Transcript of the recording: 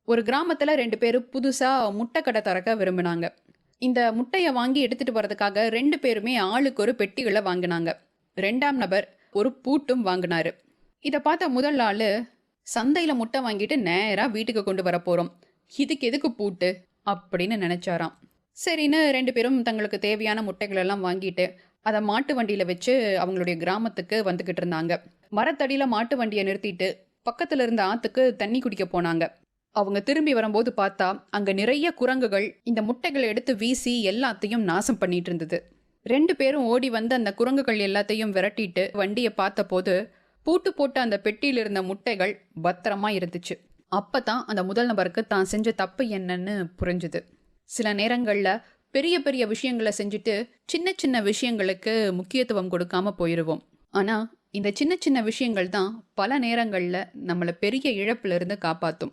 ஒரு கிராமத்துல 2 பேரும் புதுசா முட்டை கடை திறக்க விரும்பினாங்க. இந்த முட்டைய வாங்கி எடுத்துட்டு போறதுக்காக 2 பேருமே ஆளுக்கு ஒரு பெட்டிகள வாங்குனாங்க. 2ஆம் நபர் ஒரு பூட்டும் வாங்குனாரு. இத பார்த்த முதல் ஆளு, "சந்தையில முட்டை வாங்கிட்டு நேரா வீட்டுக்கு கொண்டு வரப்போறோம். இதுக்கு எதுக்கு பூட்டு?" அப்படின்னு நெனச்சாராம். சரின்னு 2 பேரும் தங்களுக்கு தேவையான முட்டைகள் எல்லாம் வாங்கிட்டு, அத மாட்டு வண்டியில வச்சு அவங்களுடைய கிராமத்துக்கு வந்துகிட்டு இருந்தாங்க. மரத்தடியில மாட்டு வண்டிய நிறுத்திட்டு, பக்கத்துல இருந்த ஆத்துக்கு தண்ணி குடிக்க போனாங்க. அவங்க திரும்பி வரும்போது பார்த்தா, அங்க நிறைய குரங்குகள் இந்த முட்டைகள எடுத்து வீசி எல்லாத்தையும் நாசம் பண்ணிட்டு இருந்தது. 2 பேரும் ஓடி வந்து அந்த குரங்குகள் எல்லாத்தையும் விரட்டிட்டு வண்டிய பார்த்தபோது, பூட்டு போட்ட அந்த பெட்டியில இருந்த முட்டைகள் பத்திரமா இருந்துச்சு. அப்பதான் அந்த முதல் நபருக்கு தான் செஞ்ச தப்பு என்னன்னு புரிஞ்சுது. சில நேரங்கள்ல பெரிய பெரிய விஷயங்கள செஞ்சுட்டு, சின்ன சின்ன விஷயங்களுக்கு முக்கியத்துவம் கொடுக்காம போயிருவோம். ஆனா, இந்த சின்ன சின்ன விஷயங்கள் தான் பல நேரங்கள்ல நம்மள பெரிய இழப்புல இருந்து காப்பாத்தும்.